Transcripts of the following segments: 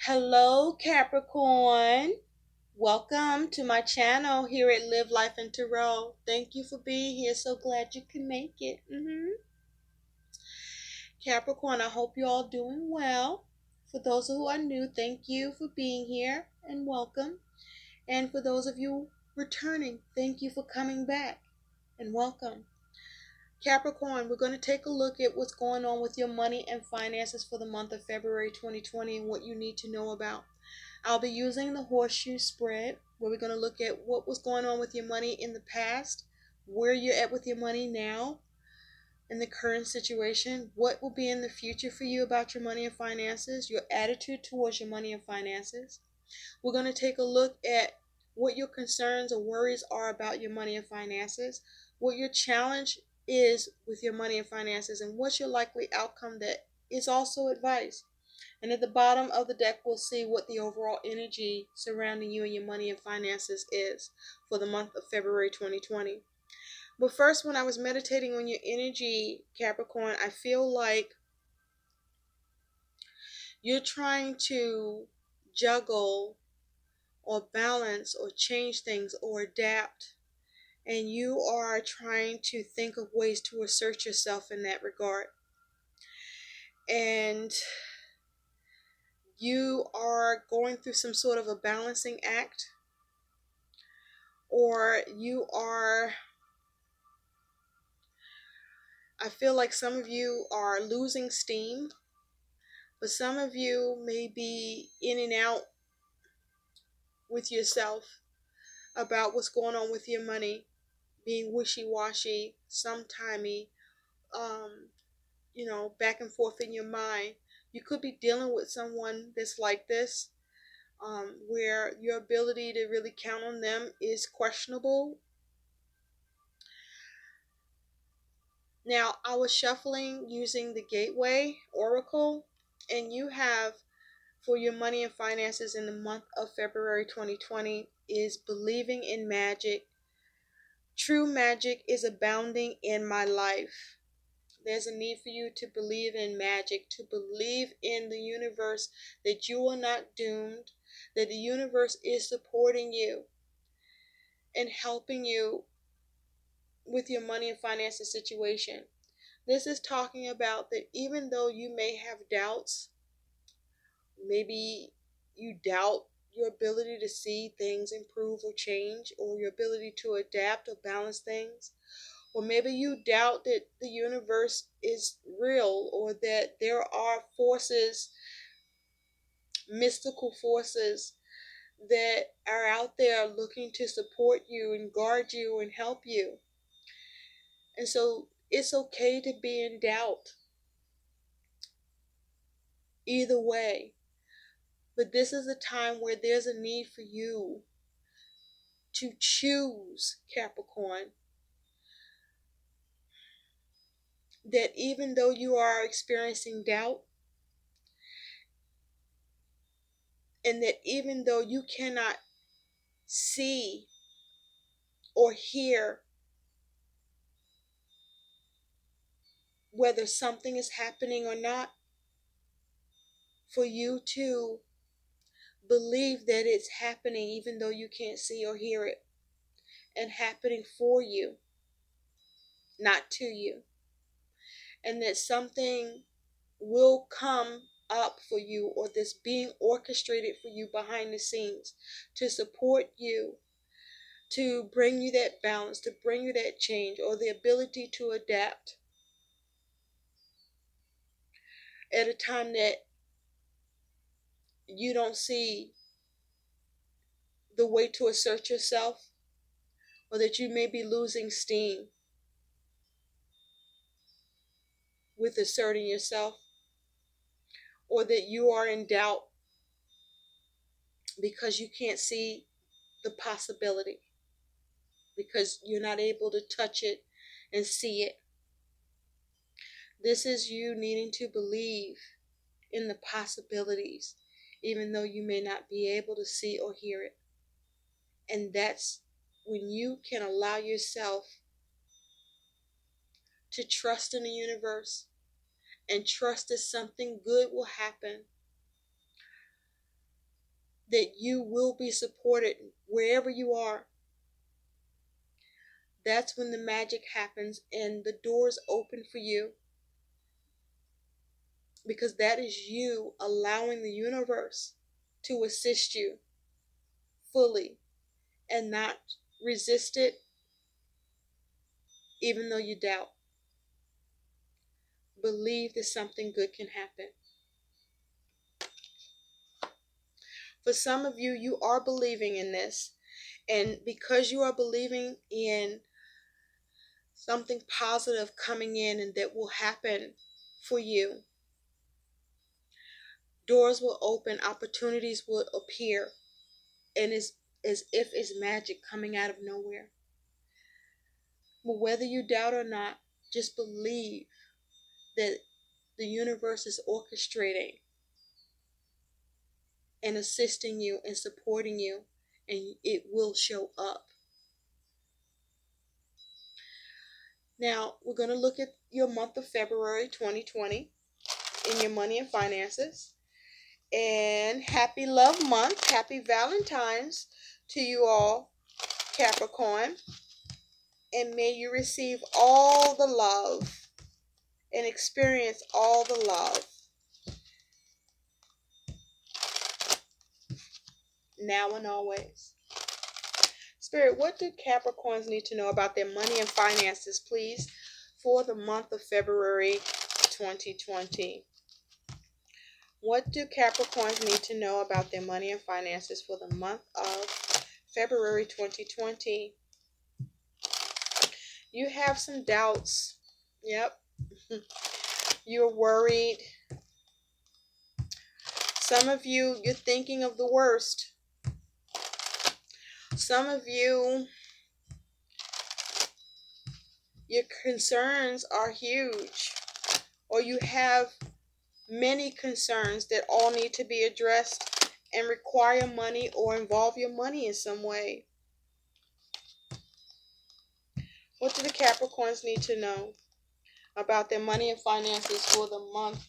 Hello, Capricorn. Welcome to my channel here at Live Life and Tarot. Thank you for being here. So glad you can make it. Capricorn, I hope you're all doing well. For those who are new, thank you for being here and welcome. And for those of you returning, thank you for coming back and welcome. Capricorn, we're going to take a look at what's going on with your money and finances for the month of February 2020 and what you need to know about. I'll be using the horseshoe spread where we're going to look at what was going on with your money in the past, where you're at with your money now, in the current situation, what will be in the future for you about your money and finances, your attitude towards your money and finances. We're going to take a look at what your concerns or worries are about your money and finances, what your challenge is with your money and finances, and what's your likely outcome that is also advice. And at the bottom of the deck, we'll see what the overall energy surrounding you and your money and finances is for the month of February 2020. But first, when I was meditating on your energy, Capricorn, I feel like you're trying to juggle or balance or change things or adapt. And you are trying to think of ways to assert yourself in that regard. And you are going through some sort of a balancing act, or I feel like some of you are losing steam, but some of you may be in and out with yourself about what's going on with your money, being wishy-washy, sometimey, back and forth in your mind. You could be dealing with someone that's like this, where your ability to really count on them is questionable. Now, I was shuffling using the Gateway Oracle, and you have for your money and finances in the month of February 2020 is believing in magic. True magic is abounding in my life. There's a need for you to believe in magic, to believe in the universe, that you are not doomed, that the universe is supporting you and helping you with your money and finances situation. This is talking about that even though you may have doubts, maybe you doubt your ability to see things improve or change, or your ability to adapt or balance things, or maybe you doubt that the universe is real, or that there are forces, mystical forces, that are out there looking to support you and guard you and help you. And so it's okay to be in doubt either way. But this is a time where there's a need for you to choose, Capricorn, that even though you are experiencing doubt, and that even though you cannot see or hear whether something is happening or not, for you to believe that it's happening even though you can't see or hear it, and happening for you, not to you, and that something will come up for you, or this being orchestrated for you behind the scenes to support you, to bring you that balance, to bring you that change, or the ability to adapt at a time that you don't see the way to assert yourself, or that you may be losing steam with asserting yourself, or that you are in doubt because you can't see the possibility, because you're not able to touch it and see it. This is you needing to believe in the possibilities, even though you may not be able to see or hear it. And that's when you can allow yourself to trust in the universe and trust that something good will happen. that you will be supported wherever you are. That's when the magic happens and the doors open for you, because that is you allowing the universe to assist you fully and not resist it, even though you doubt. Believe that something good can happen. For some of you, you are believing in this. And because you are believing in something positive coming in and that will happen for you, doors will open, opportunities will appear, and it's as if it's magic coming out of nowhere. But whether you doubt or not, just believe that the universe is orchestrating and assisting you and supporting you, and it will show up. Now, we're going to look at your month of February 2020 in your money and finances. And happy love month. Happy Valentine's to you all, Capricorn. And may you receive all the love and experience all the love now and always. Spirit, what do Capricorns need to know about their money and finances, please, for the month of February 2020? What do Capricorns need to know about their money and finances for the month of February 2020? You have some doubts. Yep. You're worried. Some of you, you're thinking of the worst. Some of you, your concerns are huge, or you have many concerns that all need to be addressed and require money or involve your money in some way. What do the Capricorns need to know about their money and finances for the month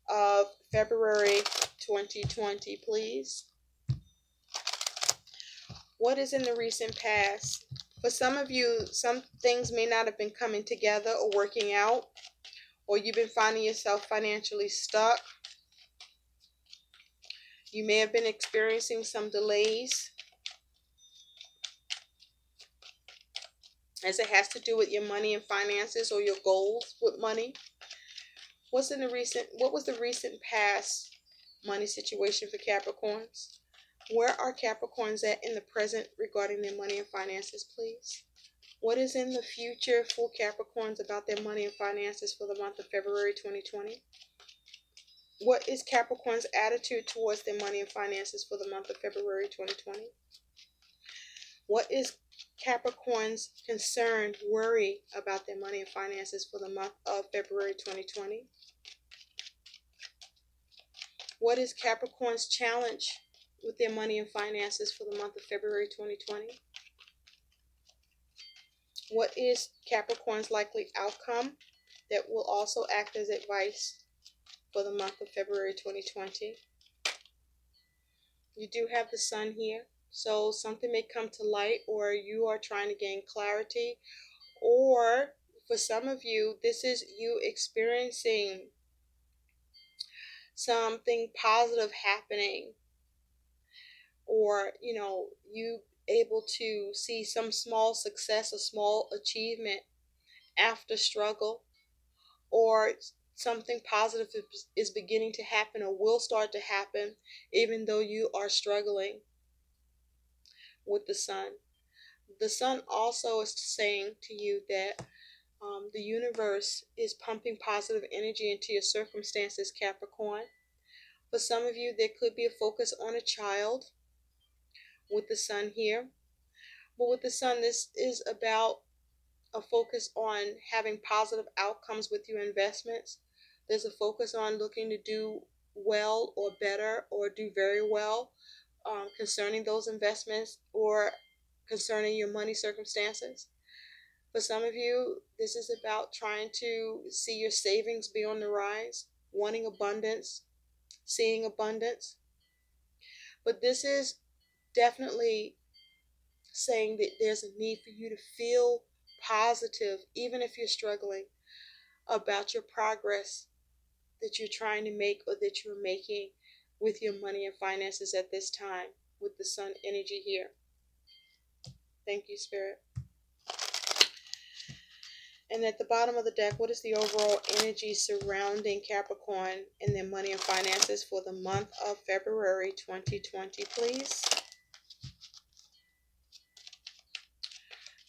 of February 2020, please? What is in the recent past? For some of you, some things may not have been coming together or working out, or you've been finding yourself financially stuck. You may have been experiencing some delays as it has to do with your money and finances or your goals with money. What was the recent past money situation for Capricorns? Where are Capricorns at in the present regarding their money and finances, please? What is in the future for Capricorns about their money and finances for the month of February 2020? What is Capricorn's attitude towards their money and finances for the month of February 2020? What is Capricorn's concern, worry about their money and finances for the month of February 2020? What is Capricorn's challenge with their money and finances for the month of February 2020? What is Capricorn's likely outcome that will also act as advice for the month of February 2020? You do have the sun here, so something may come to light, or you are trying to gain clarity, or for some of you, this is you experiencing something positive happening, or you able to see some small success, a small achievement after struggle, or something positive is beginning to happen or will start to happen even though you are struggling with the sun. The sun also is saying to you that the universe is pumping positive energy into your circumstances, Capricorn. For some of you, there could be a focus on a child with the sun here. But with the sun, this is about a focus on having positive outcomes with your investments. There's a focus on looking to do well or better or do very well concerning those investments or concerning your money circumstances. For some of you, this is about trying to see your savings be on the rise, wanting abundance, seeing abundance. But this is definitely saying that there's a need for you to feel positive, even if you're struggling, about your progress that you're trying to make or that you're making with your money and finances at this time with the sun energy here. Thank you, Spirit. And at the bottom of the deck, what is the overall energy surrounding Capricorn and their money and finances for the month of February 2020, please?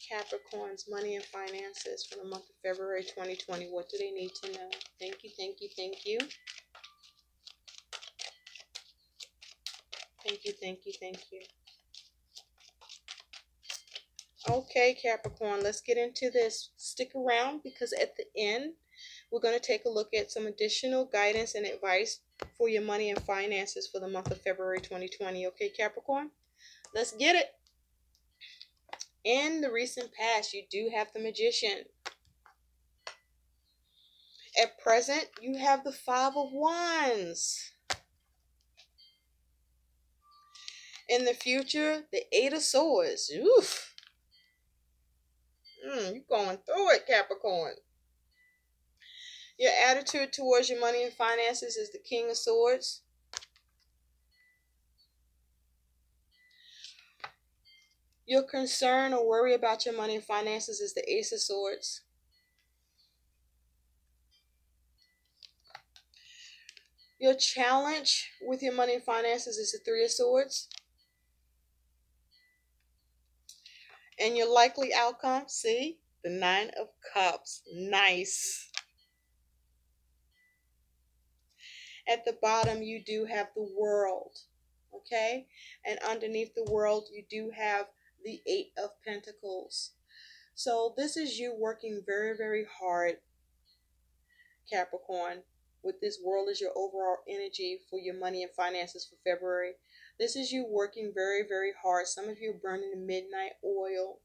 Capricorn's money and finances for the month of February 2020. What do they need to know? Thank you, thank you, thank you. Thank you, thank you, thank you. Okay, Capricorn, let's get into this. Stick around because at the end, we're going to take a look at some additional guidance and advice for your money and finances for the month of February 2020. Okay, Capricorn? Let's get it. In the recent past, you do have the Magician. At present, you have the Five of Wands. In the future, the Eight of Swords. Oof. You're going through it, Capricorn. Your attitude towards your money and finances is the King of Swords. Your concern or worry about your money and finances is the Ace of Swords. Your challenge with your money and finances is the Three of Swords. And your likely outcome, see? The Nine of Cups. Nice. At the bottom, you do have the World. Okay? And underneath the World, you do have the Eight of Pentacles. So this is you working very, very hard, Capricorn, with this World as your overall energy for your money and finances for February. This is you working very, very hard. Some of you are burning the midnight oil.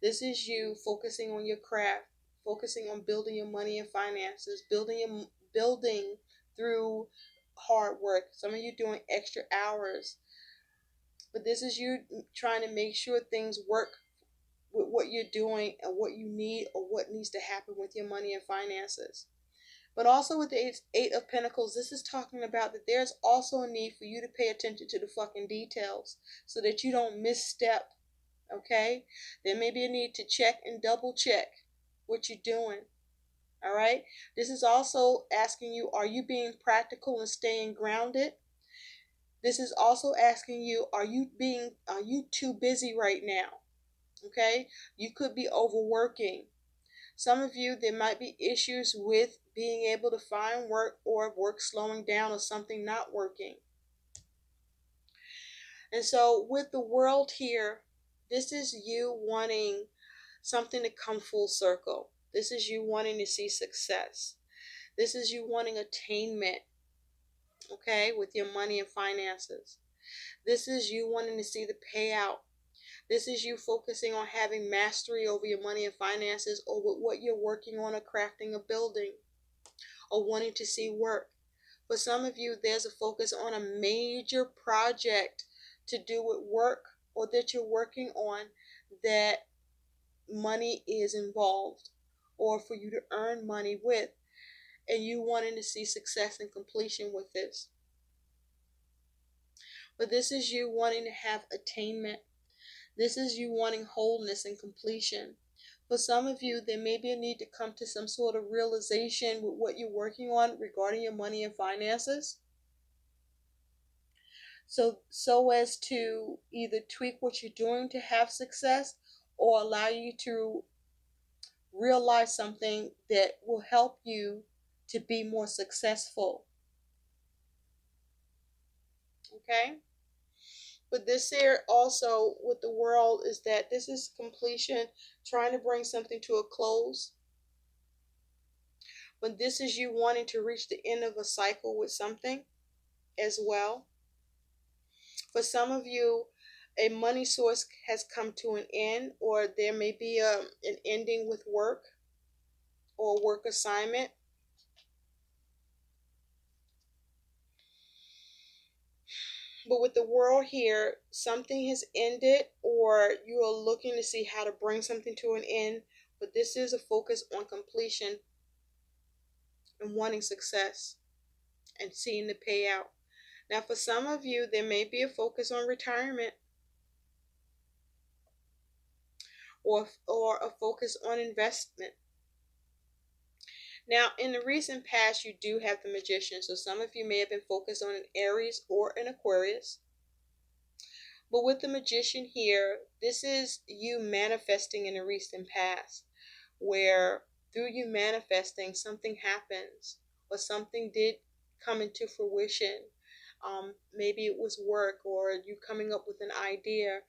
This is you focusing on your craft, focusing on building your money and finances, building through hard work. Some of you doing extra hours. But this is you trying to make sure things work with what you're doing and what you need or what needs to happen with your money and finances. But also with the Eight of Pentacles, this is talking about that there's also a need for you to pay attention to the fucking details so that you don't misstep, okay? There may be a need to check and double check what you're doing, all right? This is also asking you, are you being practical and staying grounded? This is also asking you, are you too busy right now? Okay? You could be overworking. Some of you, there might be issues with being able to find work or work slowing down or something not working. And so with the World here, this is you wanting something to come full circle. This is you wanting to see success. This is you wanting attainment, okay, with your money and finances. This is you wanting to see the payout. This is you focusing on having mastery over your money and finances, or with what you're working on or crafting a building, or wanting to see work. For some of you, there's a focus on a major project to do with work or that you're working on that money is involved, or for you to earn money with, and you wanting to see success and completion with this. But this is you wanting to have attainment. This is you wanting wholeness and completion. For some of you, there may be a need to come to some sort of realization with what you're working on regarding your money and finances. So as to either tweak what you're doing to have success or allow you to realize something that will help you to be more successful. Okay? But this here also with the World is that this is completion, trying to bring something to a close. But this is you wanting to reach the end of a cycle with something as well. For some of you, a money source has come to an end, or there may be an ending with work or work assignment. But with the world here, something has ended, or you are looking to see how to bring something to an end. But this is a focus on completion and wanting success and seeing the payout. Now, for some of you, there may be a focus on retirement, or a focus on investment. Now, in the recent past, you do have the Magician. So some of you may have been focused on an Aries or an Aquarius. But with the Magician here, this is you manifesting in the recent past, where through you manifesting, something happens, or something did come into fruition. Maybe it was work, or you coming up with an idea.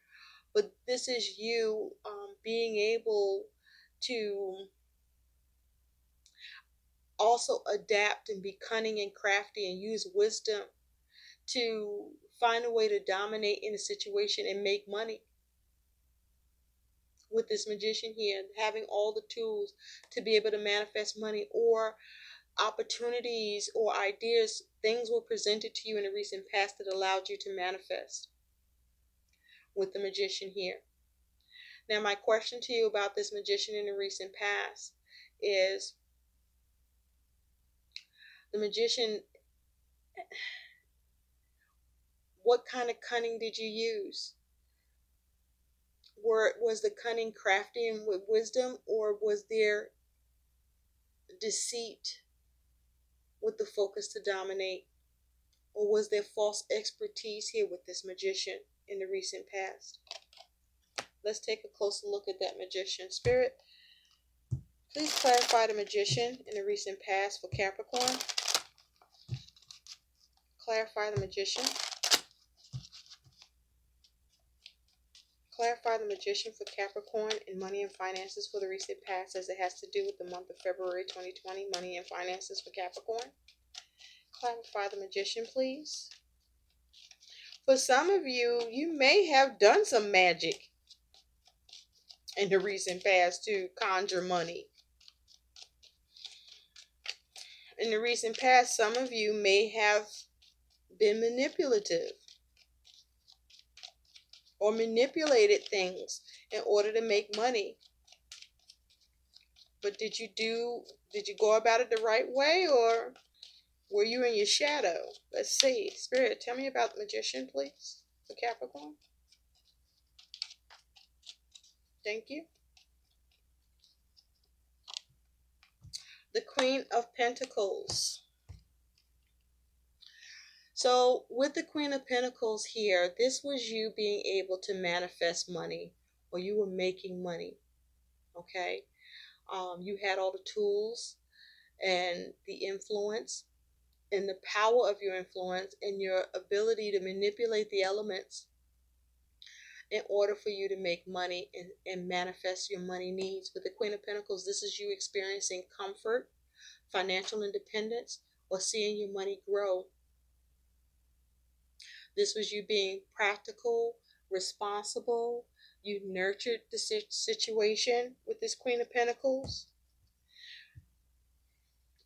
But this is you being able to also adapt and be cunning and crafty and use wisdom to find a way to dominate in a situation and make money. With this Magician here, having all the tools to be able to manifest money, or opportunities or ideas, things were presented to you in the recent past that allowed you to manifest with the Magician here. Now, my question to you about this Magician in the recent past is, the Magician, what kind of cunning did you use? Was the cunning crafty and with wisdom, or was there deceit with the focus to dominate? Or was there false expertise here with this Magician in the recent past? Let's take a closer look at that Magician. Spirit, please clarify the Magician in the recent past for Capricorn. Clarify the Magician. Clarify the Magician for Capricorn in money and finances for the recent past, as it has to do with the month of February 2020, money and finances for Capricorn. Clarify the Magician, please. For some of you, you may have done some magic in the recent past to conjure money. In the recent past, some of you may have been manipulative or manipulated things in order to make money. But did you go about it the right way, or were you in your shadow? Let's see. Spirit, tell me about the Magician, please, for Capricorn. Thank you. The Queen of Pentacles. So with the Queen of Pentacles here, this was you being able to manifest money, or you were making money. Okay. You had all the tools and the influence and the power of your influence and your ability to manipulate the elements in order for you to make money and manifest your money needs. With the Queen of Pentacles, this is you experiencing comfort, financial independence, or seeing your money grow. This was you being practical, responsible. You nurtured the situation with this Queen of Pentacles,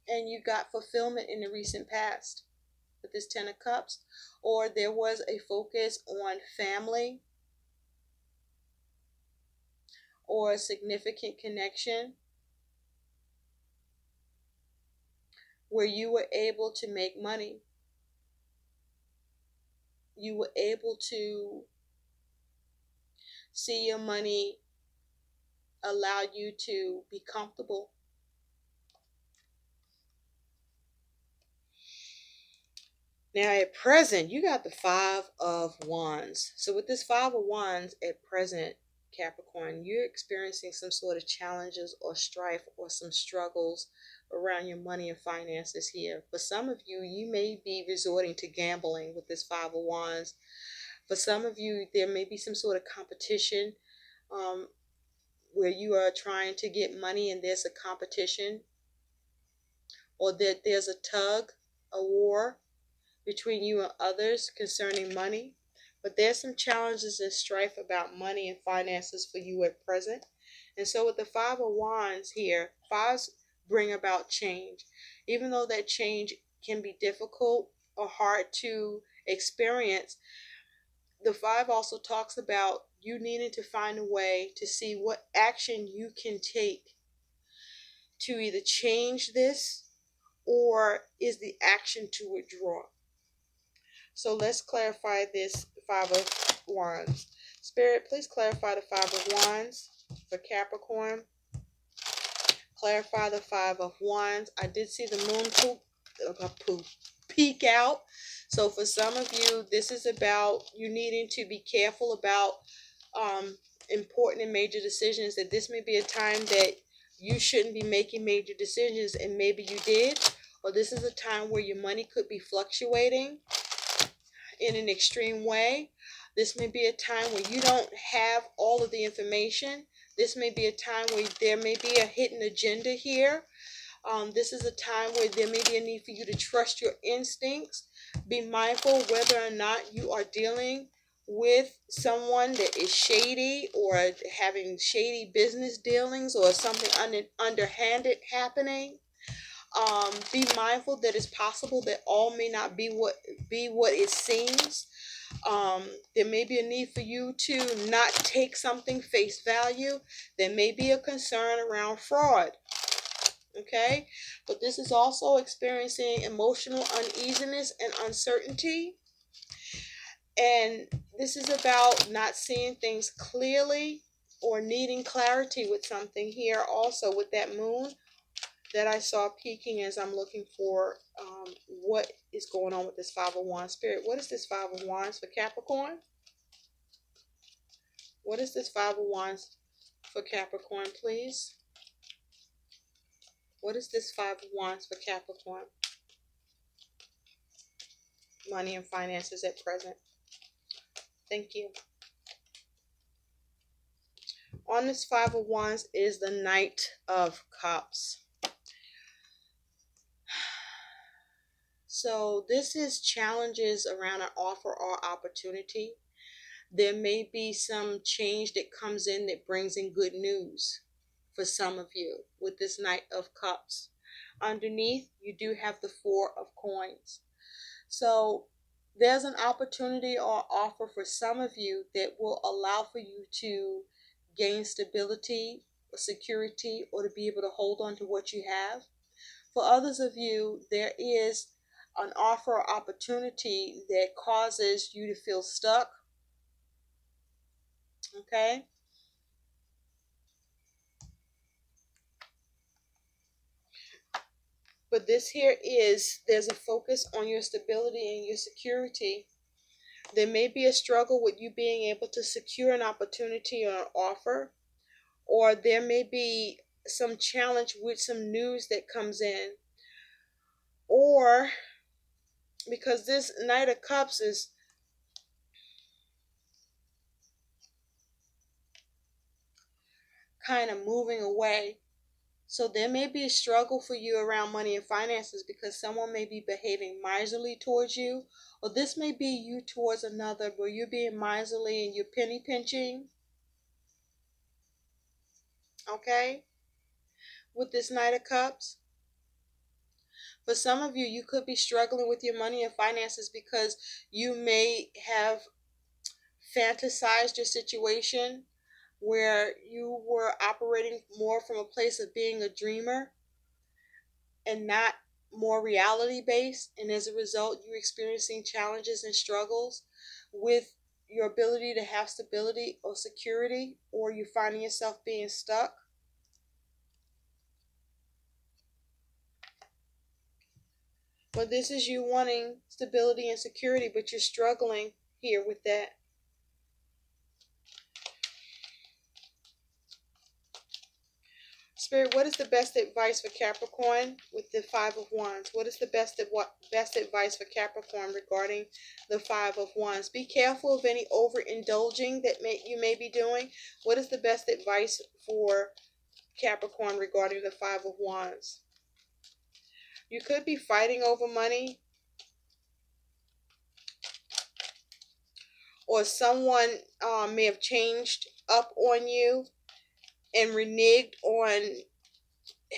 and you got fulfillment in the recent past with this Ten of Cups. Or there was a focus on family or a significant connection where you were able to make money. You were able to see your money allow you to be comfortable. Now at present, you got the Five of Wands. So with this Five of Wands at present, Capricorn, you're experiencing some sort of challenges or strife or some struggles around your money and finances here. For some of you, you may be resorting to gambling with this Five of Wands. For some of you, there may be some sort of competition where you are trying to get money and there's a competition, or that there's a tug, a war between you and others concerning money. But there's some challenges and strife about money and finances for you at present. And so with the Five of Wands here, fives bring about change. Even though that change can be difficult or hard to experience. The five also talks about you needing to find a way to see what action you can take to either change this or is the action to withdraw. So let's clarify this Five of Wands. Spirit, please clarify the Five of Wands for Capricorn. Clarify the Five of Wands. I did see the moon peek out. So for some of you, this is about you needing to be careful about important and major decisions. That this may be a time that you shouldn't be making major decisions, and maybe you did. Or this is a time where your money could be fluctuating in an extreme way. This may be a time where you don't have all of the information. This may be a time where there may be a hidden agenda here. This is a time where there may be a need for you to trust your instincts. Be mindful whether or not you are dealing with someone that is shady or having shady business dealings or something underhanded happening. Be mindful that it's possible that all may not be what it seems. There may be a need for you to not take something face value. There may be a concern around fraud. Okay, but this is also experiencing emotional uneasiness and uncertainty. And this is about not seeing things clearly or needing clarity with something here also with that moon that I saw peeking as I'm looking for what is going on with this Five of Wands. Spirit, what is this Five of Wands for Capricorn? What is this Five of Wands for Capricorn, please? What is this Five of Wands for Capricorn? Money and finances at present. Thank you. On this Five of Wands is the Knight of Cups. So this is challenges around an offer or opportunity. There may be some change that comes in that brings in good news for some of you with this Knight of Cups. Underneath, you do have the Four of Coins. So there's an opportunity or offer for some of you that will allow for you to gain stability or security or to be able to hold on to what you have. For others of you, there is an offer or opportunity that causes you to feel stuck. Okay? But this here is, there's a focus on your stability and your security. There may be a struggle with you being able to secure an opportunity or an offer, or there may be some challenge with some news that comes in, or because this Knight of Cups is kind of moving away. So there may be a struggle for you around money and finances because someone may be behaving miserly towards you, or this may be you towards another where you're being miserly and you're penny pinching. Okay? With this Knight of Cups. For some of you, you could be struggling with your money and finances because you may have fantasized your situation where you were operating more from a place of being a dreamer and not more reality based, and as a result you're experiencing challenges and struggles with your ability to have stability or security, or you're finding yourself being stuck. But this is you wanting stability and security, but you're struggling here with that. Spirit, what is the best advice for Capricorn with the Five of Wands? What is the best advice for Capricorn regarding the Five of Wands? Be careful of any overindulging that you may be doing. What is the best advice for Capricorn regarding the Five of Wands? You could be fighting over money, or someone may have changed up on you and reneged on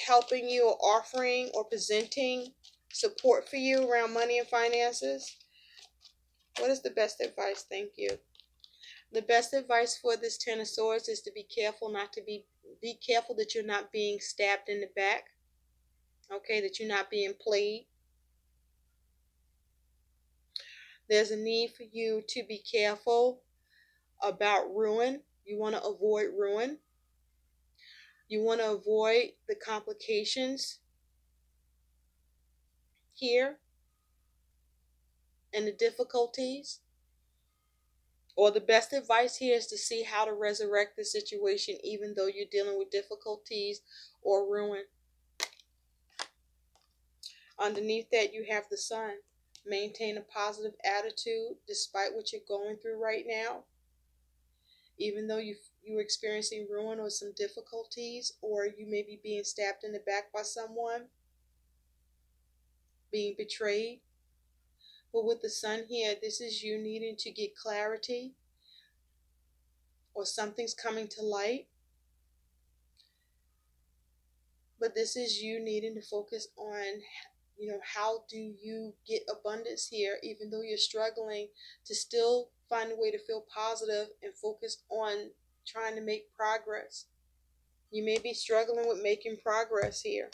helping you or offering or presenting support for you around money and finances. What is the best advice? Thank you. The best advice for this Ten of Swords is to be careful be careful that you're not being stabbed in the back. Okay, that you're not being played. There's a need for you to be careful about ruin. You want to avoid ruin. You want to avoid the complications here and the difficulties. Or the best advice here is to see how to resurrect the situation even though you're dealing with difficulties or ruin. Underneath that, you have the Sun. Maintain a positive attitude despite what you're going through right now. Even though you're experiencing ruin or some difficulties, or you may be being stabbed in the back by someone, being betrayed. But with the Sun here, this is you needing to get clarity, or something's coming to light. But this is you needing to focus on, how do you get abundance here, even though you're struggling, to still find a way to feel positive and focus on trying to make progress. You may be struggling with making progress here.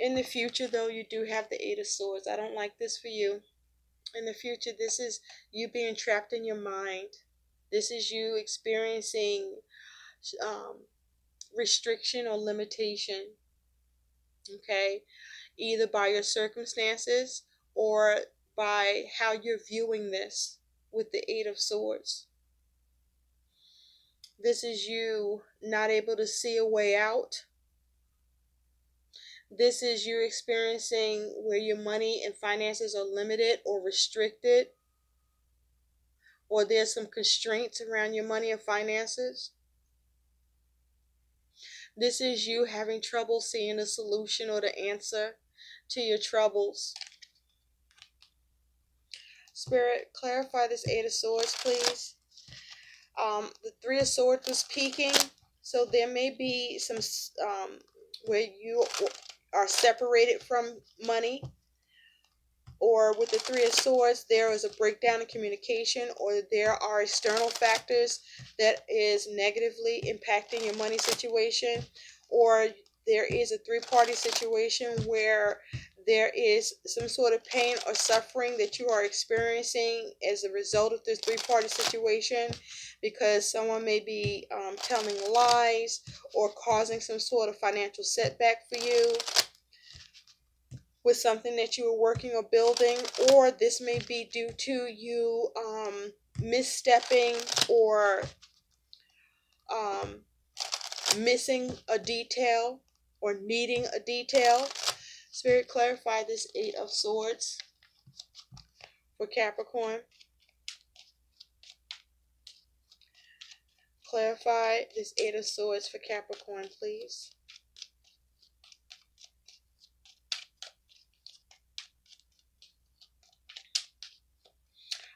In the future, though, you do have the Eight of Swords. I don't like this for you. In the future, this is you being trapped in your mind. This is you experiencing restriction or limitation. Okay? Either by your circumstances or by how you're viewing this with the Eight of Swords. This is you not able to see a way out. This is you experiencing where your money and finances are limited or restricted, or there's some constraints around your money and finances. This is you having trouble seeing a solution or the answer to your troubles. Spirit, clarify this Eight of Swords, please. The Three of Swords was peaking, so there may be some where you are separated from money, or with the Three of Swords, there is a breakdown in communication, or there are external factors that is negatively impacting your money situation, or there is a three-party situation where there is some sort of pain or suffering that you are experiencing as a result of this three-party situation, because someone may be telling lies or causing some sort of financial setback for you with something that you were working or building, or this may be due to you misstepping or missing a detail or needing a detail. Spirit, clarify this Eight of Swords for Capricorn. Clarify this Eight of Swords for Capricorn, please.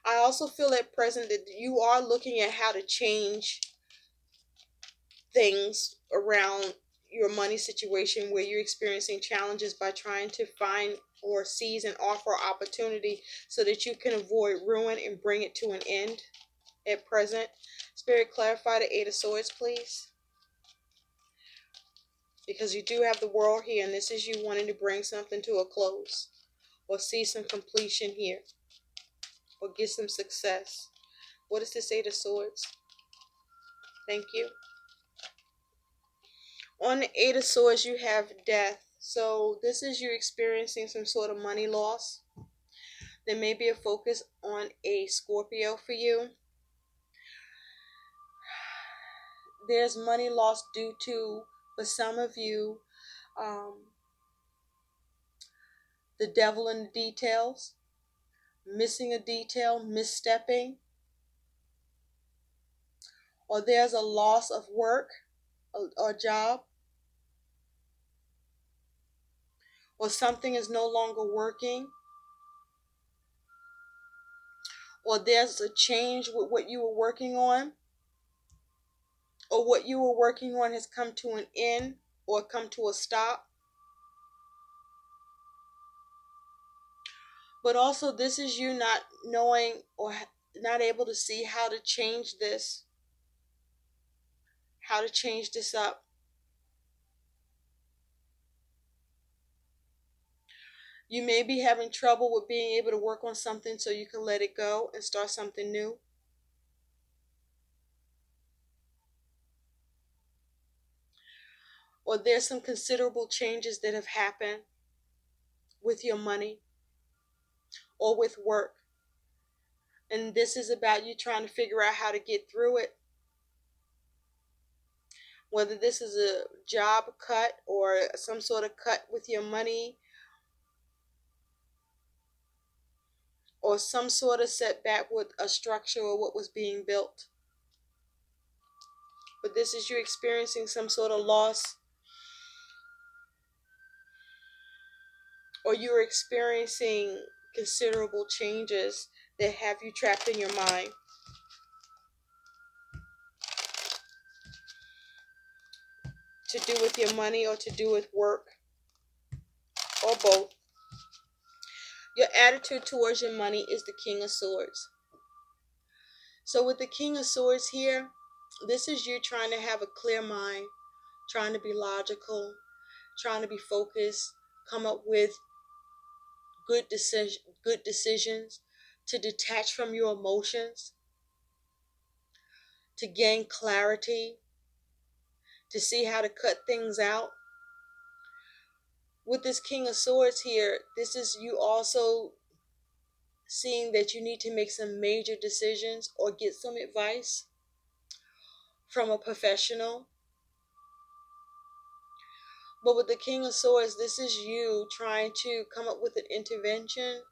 I also feel at present that you are looking at how to change things around your money situation where you're experiencing challenges, by trying to find or seize and offer opportunity so that you can avoid ruin and bring it to an end at present. Spirit, clarify the Eight of Swords, please. Because you do have the World here, and this is you wanting to bring something to a close, or see some completion here, or get some success. What is this Eight of Swords? Thank you. On the Eight of Swords, you have death. So this is you experiencing some sort of money loss. There may be a focus on a Scorpio for you. There's money loss due to, for some of you, the devil in the details, missing a detail, misstepping, or there's a loss of work or job, or something is no longer working, or there's a change with what you were working on, or what you were working on has come to an end or come to a stop. But also, this is you not knowing or not able to see how to change this, how to change this up. You may be having trouble with being able to work on something so you can let it go and start something new. Or there's some considerable changes that have happened with your money or with work. And this is about you trying to figure out how to get through it. Whether this is a job cut or some sort of cut with your money or some sort of setback with a structure or what was being built. But this is you experiencing some sort of loss, or you're experiencing considerable changes that have you trapped in your mind. To do with your money or to do with work or both. Your attitude towards your money is the King of Swords. So with the King of Swords here, this is you trying to have a clear mind, trying to be logical, trying to be focused, come up with good decisions, to detach from your emotions, to gain clarity, to see how to cut things out. With this King of Swords here, this is you also seeing that you need to make some major decisions or get some advice from a professional. But with the King of Swords, this is you trying to come up with an intervention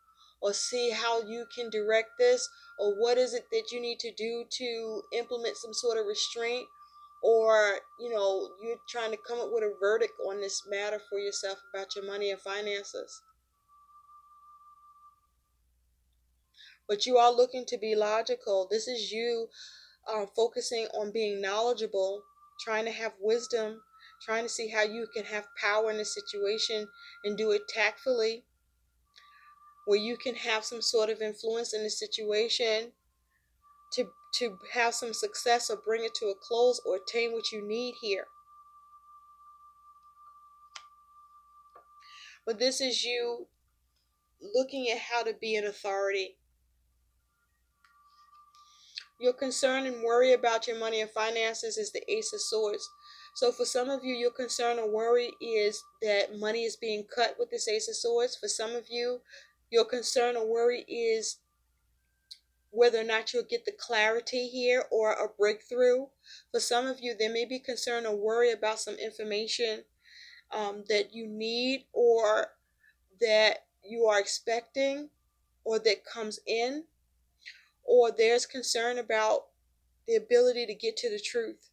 or see how you can direct this, or what is it that you need to do to implement some sort of restraint, or you're trying to come up with a verdict on this matter for yourself about your money and finances. But you are looking to be logical. This is you focusing on being knowledgeable, trying to have wisdom, trying to see how you can have power in a situation and do it tactfully, where you can have some sort of influence in the situation to have some success or bring it to a close or attain what you need here. But this is you looking at how to be an authority. Your concern and worry about your money and finances is the Ace of Swords. So for some of you, your concern or worry is that money is being cut with this Ace of Swords. For some of you, your concern or worry is whether or not you'll get the clarity here or a breakthrough. For some of you, there may be concern or worry about some information that you need or that you are expecting or that comes in, or there's concern about the ability to get to the truth.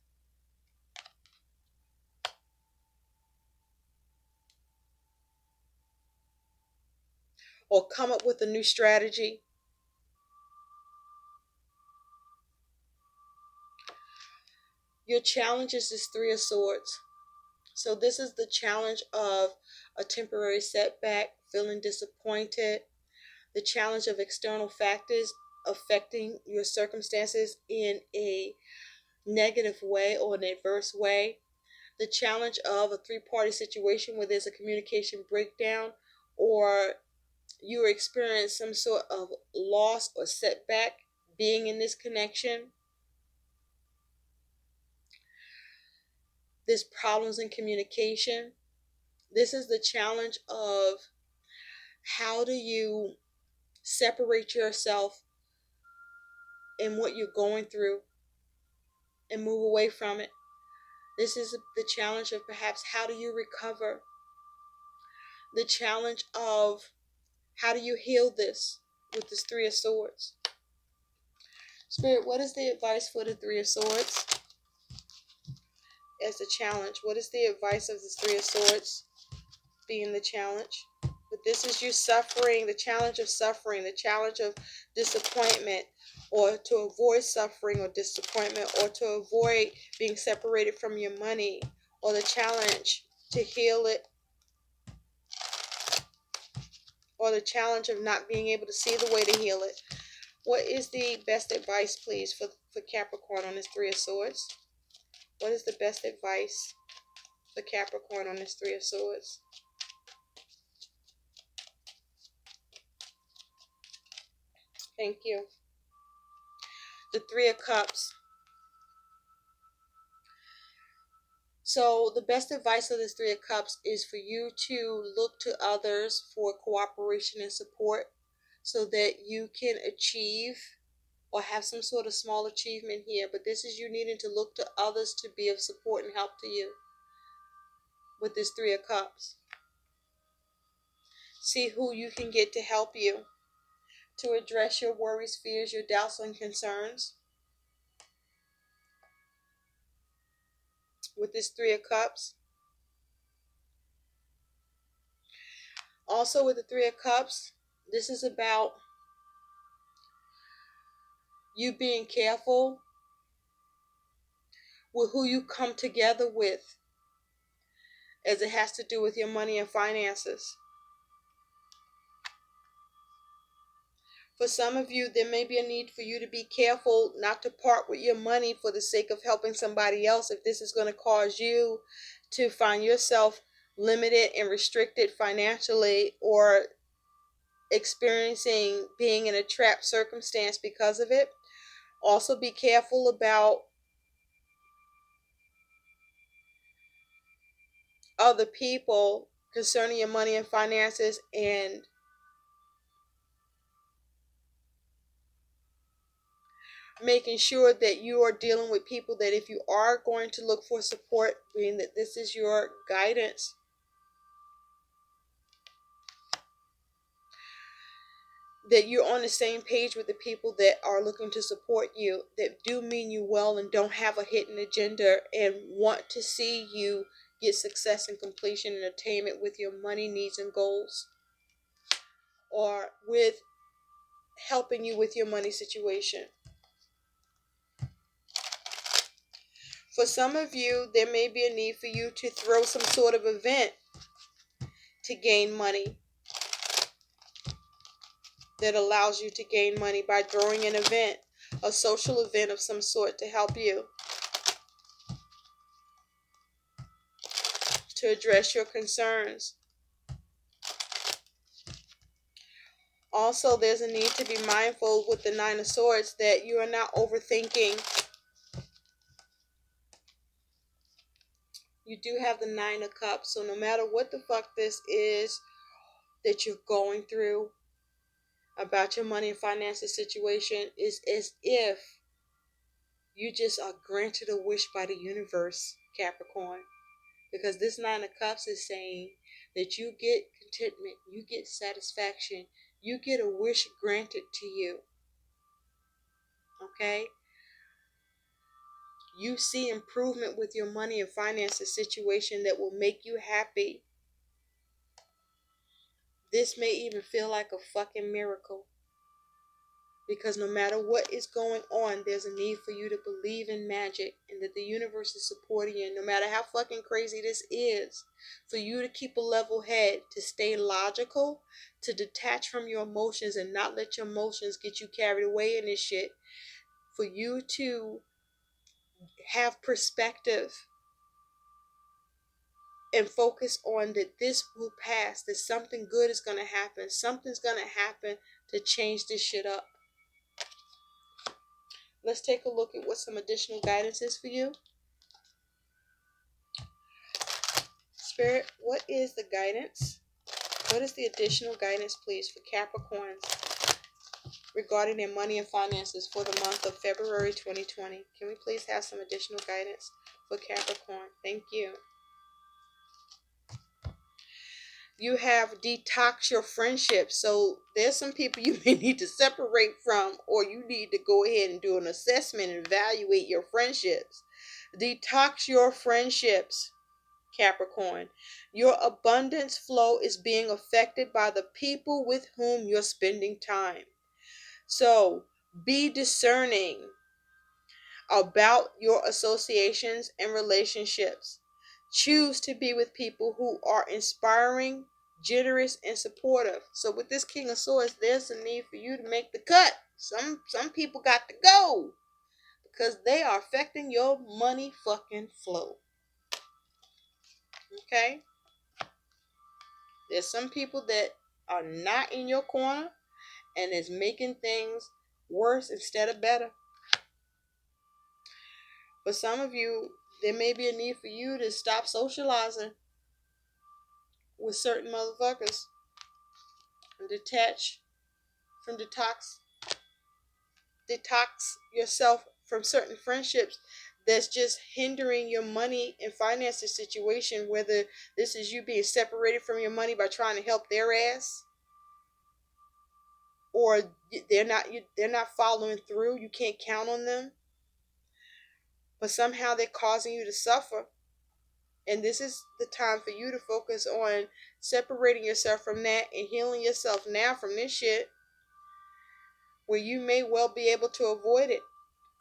Or come up with a new strategy. Your challenge is this Three of Swords. So this is the challenge of a temporary setback, feeling disappointed, the challenge of external factors affecting your circumstances in a negative way or an adverse way, the challenge of a three-party situation where there's a communication breakdown, or you experience some sort of loss or setback being in this connection. There's problems in communication. This is the challenge of how do you separate yourself in what you're going through and move away from it. This is the challenge of perhaps how do you recover? The challenge of how do you heal this with this Three of Swords? Spirit, what is the advice for the Three of Swords as the challenge? What is the advice of this Three of Swords being the challenge? But this is you suffering, the challenge of suffering, the challenge of disappointment, or to avoid suffering or disappointment, or to avoid being separated from your money, or the challenge to heal it, or the challenge of not being able to see the way to heal it. What is the best advice, please, for Capricorn on this Three of Swords? What is the best advice for Capricorn on this Three of Swords? Thank you. The Three of Cups. So the best advice of this Three of Cups is for you to look to others for cooperation and support so that you can achieve or have some sort of small achievement here. But this is you needing to look to others to be of support and help to you with this Three of Cups. See who you can get to help you to address your worries, fears, your doubts, and concerns. With this Three of Cups. Also with the Three of Cups, this is about you being careful with who you come together with as it has to do with your money and finances. For some of you, there may be a need for you to be careful not to part with your money for the sake of helping somebody else if this is going to cause you to find yourself limited and restricted financially or experiencing being in a trapped circumstance because of it. Also be careful about other people concerning your money and finances, and making sure that you are dealing with people that if you are going to look for support, being that this is your guidance, that you're on the same page with the people that are looking to support you, that do mean you well and don't have a hidden agenda and want to see you get success and completion and attainment with your money needs and goals, or with helping you with your money situation. For some of you, there may be a need for you to throw some sort of event to gain money, that allows you to gain money by throwing an event, a social event of some sort to help you, to address your concerns. Also, there's a need to be mindful with the Nine of Swords that you are not overthinking. You do have the Nine of Cups, so no matter what the fuck this is that you're going through about your money and finances situation, is as if you just are granted a wish by the universe, Capricorn. Because this Nine of Cups is saying that you get contentment, you get satisfaction, you get a wish granted to you. Okay? You see improvement with your money and finances situation that will make you happy. This may even feel like a fucking miracle. Because no matter what is going on, there's a need for you to believe in magic and that the universe is supporting you. No matter how fucking crazy this is, for you to keep a level head, to stay logical, to detach from your emotions and not let your emotions get you carried away in this shit. For you to have perspective and focus on that this will pass, that something good is going to happen. Something's going to happen to change this shit up. Let's take a look at what some additional guidance is for you. Spirit, what is the guidance? What is the additional guidance, please, for Capricorns regarding their money and finances for the month of February 2020? Can we please have some additional guidance for Capricorn? Thank you. You have detox your friendships. So there's some people you may need to separate from, or you need to go ahead and do an assessment and evaluate your friendships. Detox your friendships, Capricorn. Your abundance flow is being affected by the people with whom you're spending time. So be discerning about your associations and relationships. Choose to be with people who are inspiring, generous, and supportive. So with this King of Swords, there's a need for you to make the cut. Some people got to go because they are affecting your money fucking flow. Okay? There's some people that are not in your corner and is making things worse instead of better. For some of you, there may be a need for you to stop socializing with certain motherfuckers and detach from detox yourself from certain friendships that's just hindering your money and finances situation, whether this is you being separated from your money by trying to help their ass, or they're not following through, you can't count on them, but somehow they're causing you to suffer. And this is the time for you to focus on separating yourself from that and healing yourself now from this shit, where you may well be able to avoid it.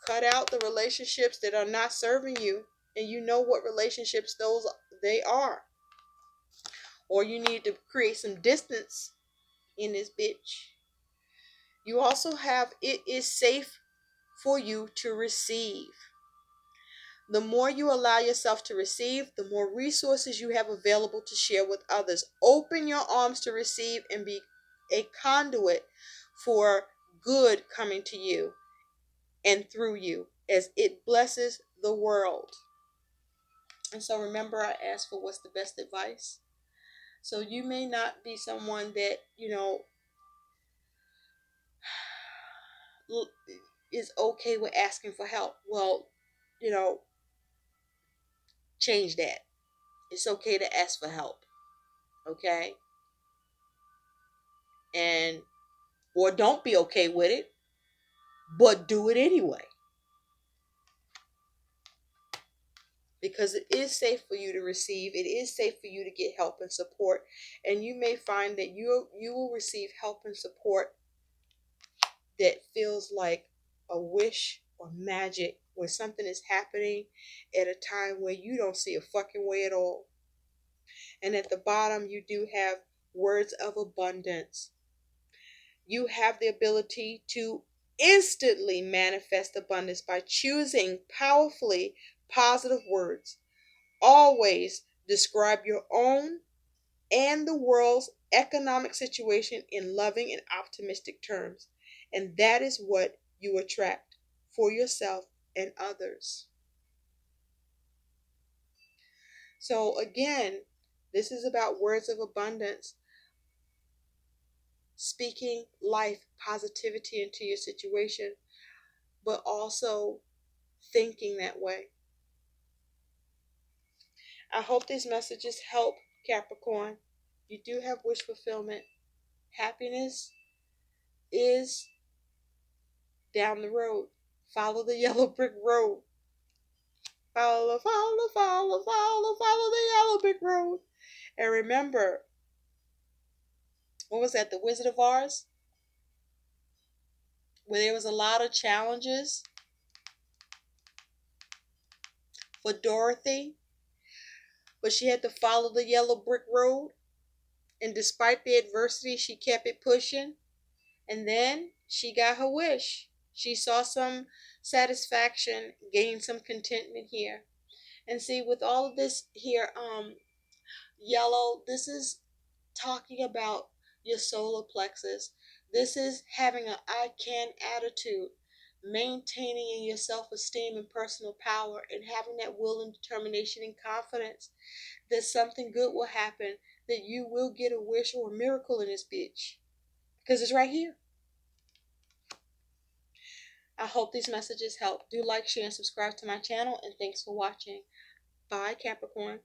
Cut out the relationships that are not serving you, and you know what relationships those they are. Or you need to create some distance in this bitch. You also have, it is safe for you to receive. The more you allow yourself to receive, the more resources you have available to share with others. Open your arms to receive and be a conduit for good coming to you and through you as it blesses the world. And so remember, I asked for what's the best advice. So you may not be someone that, is okay with asking for help. Well, you know, change that. It's okay to ask for help. Okay? And or don't be okay with it, but do it anyway. Because it is safe for you to receive. It is safe for you to get help and support. And you may find that you will receive help and support that feels like a wish or magic, where something is happening at a time where you don't see a fucking way at all. And at the bottom, you do have words of abundance. You have the ability to instantly manifest abundance by choosing powerfully positive words. Always describe your own and the world's economic situation in loving and optimistic terms. And that is what you attract for yourself and others. So again, this is about words of abundance, speaking life, positivity into your situation, but also thinking that way. I hope these messages help, Capricorn. You do have wish fulfillment. Happiness is down the road. Follow the yellow brick road. Follow, follow, follow, follow, follow the yellow brick road. And remember, what was that, The Wizard of Oz? Where there was a lot of challenges for Dorothy, but she had to follow the yellow brick road. And despite the adversity, she kept it pushing. And then she got her wish. She saw some satisfaction, gained some contentment here. And see, with all of this here, yellow, this is talking about your solar plexus. This is having an I can attitude, maintaining in your self-esteem and personal power, and having that will and determination and confidence that something good will happen, that you will get a wish or a miracle in this bitch. Because it's right here. I hope these messages help. Do like, share, and subscribe to my channel, and thanks for watching. Bye, Capricorn.